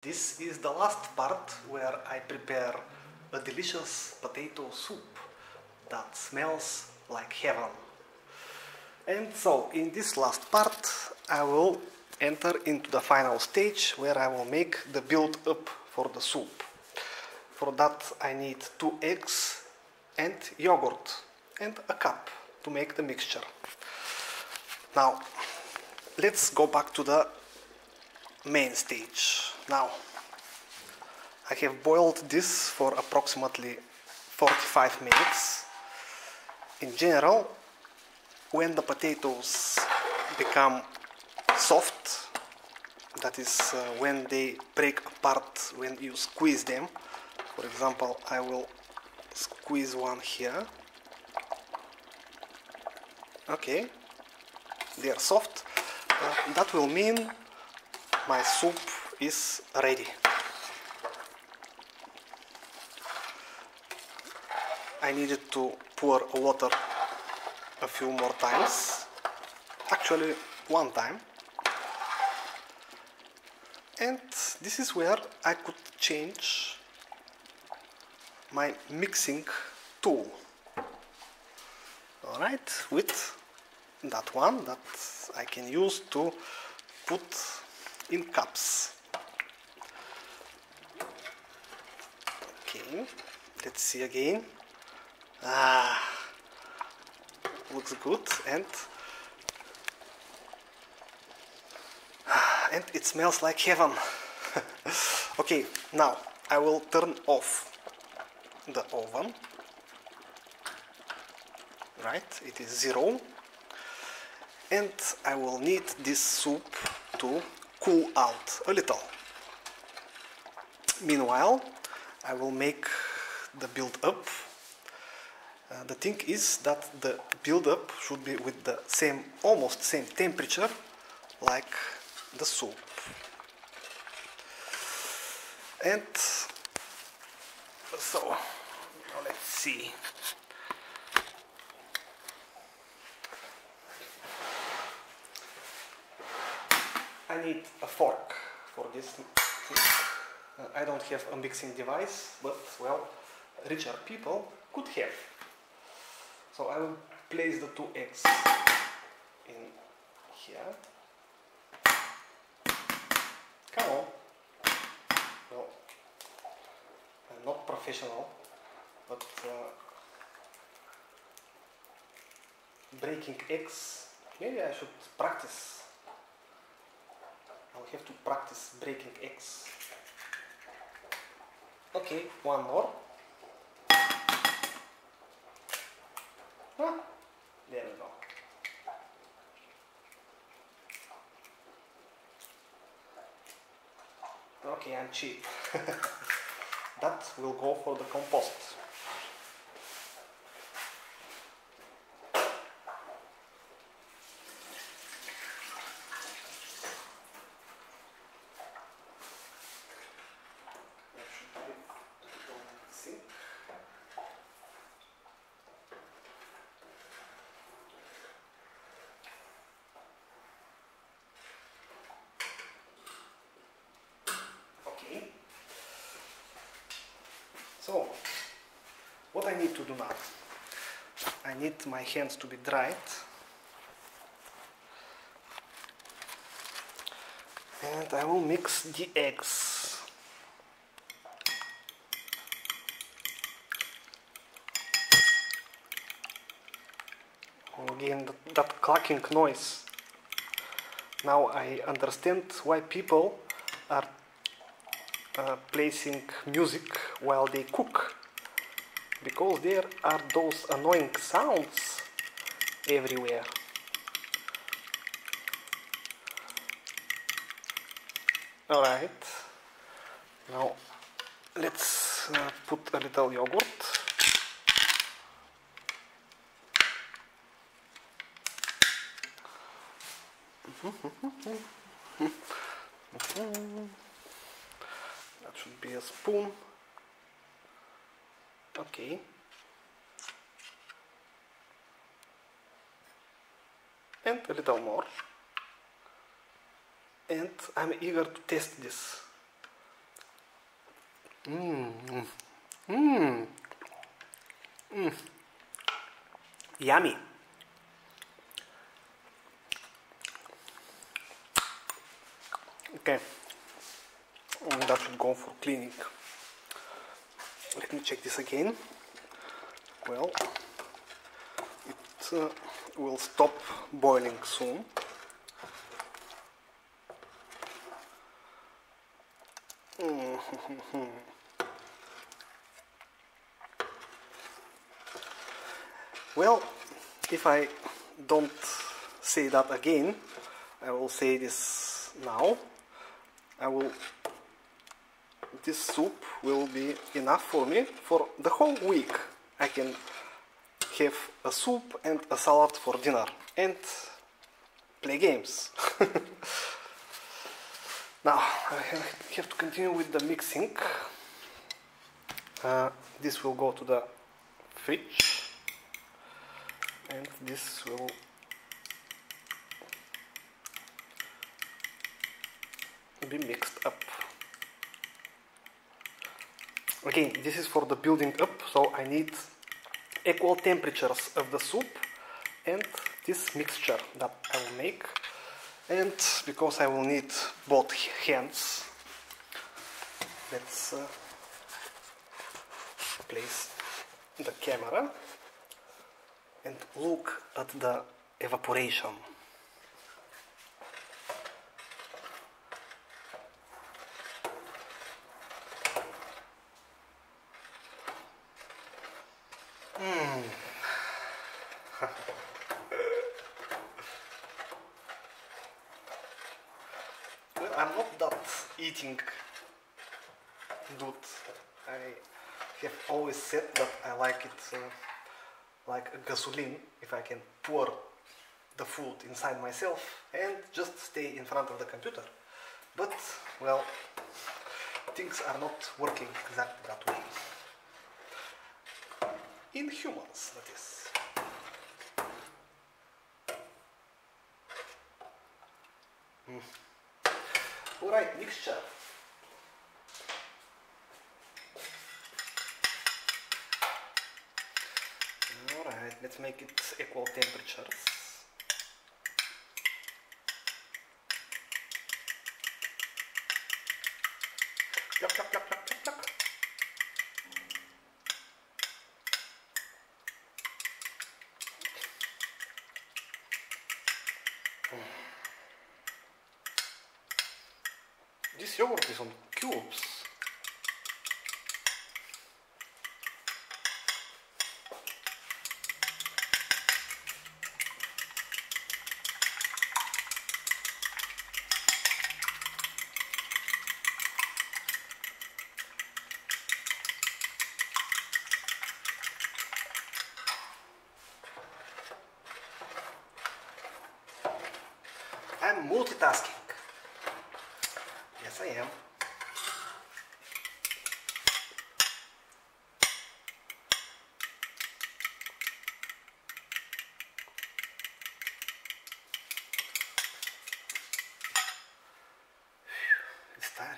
This is the last part where I prepare a delicious potato soup that smells like heaven. And so, in this last part, I will enter into the final stage where I will make the build-up for the soup. For that I need 2 eggs and yogurt and a cup to make the mixture. Now, let's go back to the main stage. Now, I have boiled this for approximately 45 minutes. In general, when the potatoes become soft, that is when they break apart when you squeeze them. For example, I will squeeze one here. Okay, they are soft. That will mean my soup is ready. I needed to pour water a few more times, actually one time, and this is where I could change my mixing tool. Alright, with that one that I can use to put in cups. Okay, let's see again. Looks good, and it smells like heaven. Okay, now I will turn off the oven. Right, it is 0, and I will need this soup to cool out a little. Meanwhile, I will make the build-up. The thing is that the build-up should be with the same, almost same temperature like the soup. And so, now let's see. I need a fork for this thing. I don't have a mixing device, but well, richer people could have. So I will place the 2 eggs in here. Come on. Well, I'm not professional, but breaking eggs, maybe I should practice. I'll have to practice breaking eggs. Okay, one more. There we go. Okay, I'm cheap. That will go for the compost. So, what I need to do now? I need my hands to be dried, and I will mix the eggs. Again, that clacking noise. Now I understand why people are placing music while they cook, because there are those annoying sounds everywhere. Alright, now let's put a little yogurt. That should be a spoon. Okay. And a little more. And I'm eager to test this. Mmm. Mmm. Mmm. Yummy. Okay. That should go for cleaning. Let me check this again. Well, it will stop boiling soon. Well, if I don't say that again, I will say this now. This soup will be enough for me for the whole week. I can have a soup and a salad for dinner and play games. Now I have to continue with the mixing. This will go to the fridge and this will be mixed up. Again, this is for the building up, so I need equal temperatures of the soup and this mixture that I will make. And because I will need both hands, let's place the camera and look at the evaporation. Well, I'm not that eating good. I have always said that I like it like a gasoline, if I can pour the food inside myself and just stay in front of the computer. But, well, things are not working exactly that way. In humans, that is. Alright, mixture. Alright, let's make it equal temperatures. Yuck, yuck, yuck, yuck, yuck, yuck. This yogurt is on cubes. I'm multitasking. Yes, I am. It's tiring.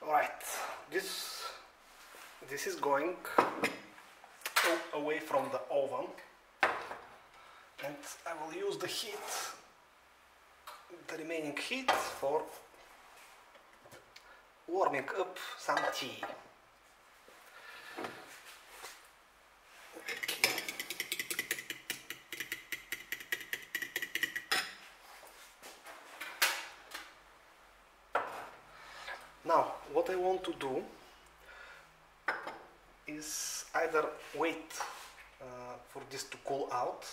Alright, this is going away from the oven and I will use the heat, the remaining heat, for warming up some tea. Now, what I want to do is either wait for this to cool out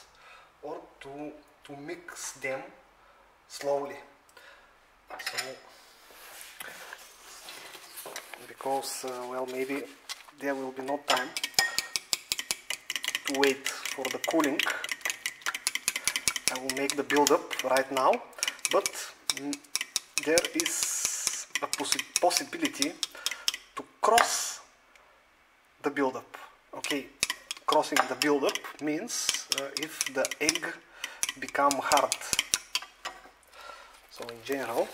or to mix them slowly. So, because, well, maybe there will be no time to wait for the cooling. I will make the build-up right now, but there is a possibility to cross the build-up. Okay, crossing the build-up means if the egg become hard. So in general,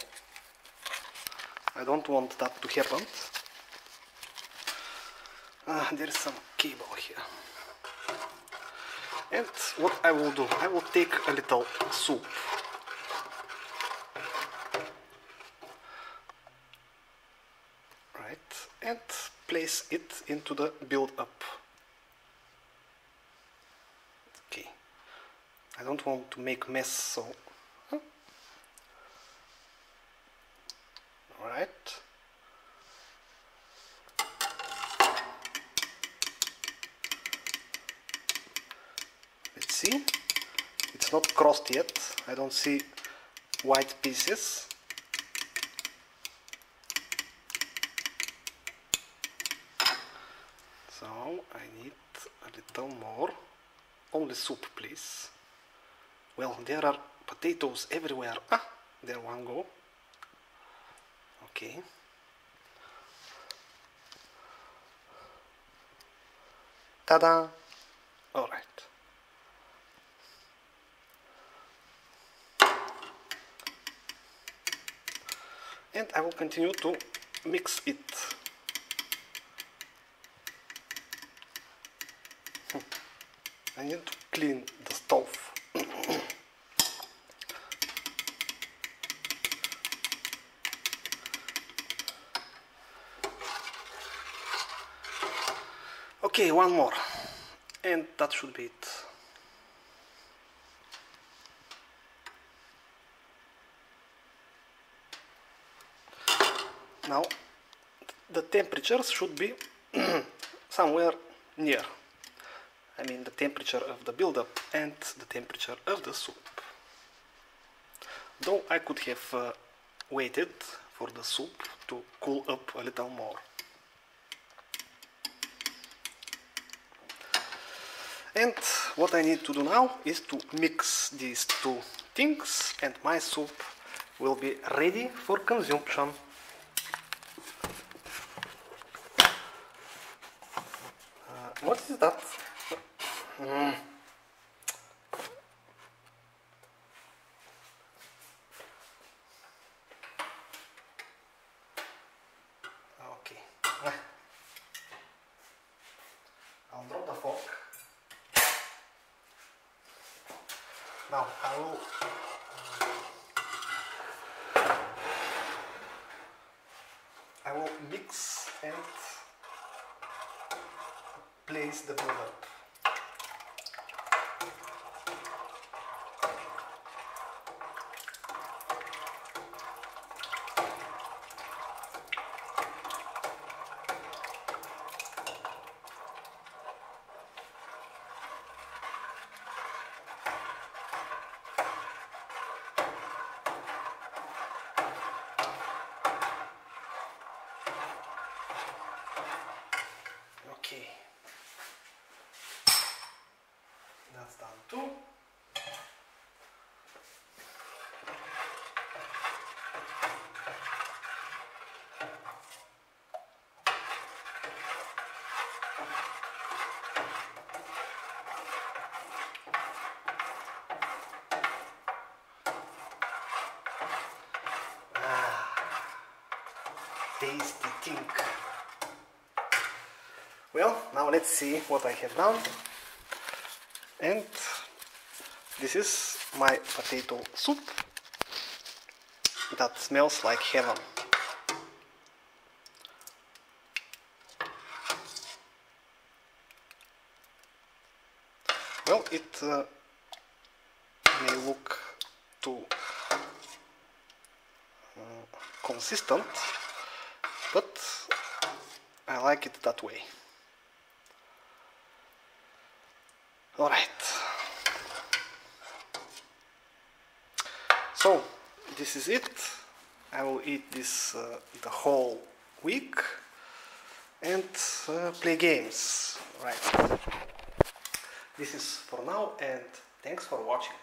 I don't want that to happen. There is some cable here. And what I will do, I will take a little soup. Right, and place it into the build-up. Okay, I don't want to make mess, so... Alright. Let's see. It's not crossed yet. I don't see white pieces. So I need a little more. Only soup, please. Well, there are potatoes everywhere. Ah, there one go. Okay. Ta-da! All right. And I will continue to mix it. I need to clean the stove. Okay, one more. And that should be it. Now, the temperatures should be somewhere near. I mean the temperature of the build-up and the temperature of the soup. Though I could have waited for the soup to cool up a little more. And what I need to do now is to mix these two things and my soup will be ready for consumption. What is that? Okay. I'll drop the fork. Now I will mix and place the build-up. Okay, that's done too. Tasty thing. Well, now let's see what I have done. And this is my potato soup that smells like heaven. Well, it may look too consistent, but I like it that way. Alright, so this is it. I will eat this the whole week and play games. Right. This is for now and thanks for watching.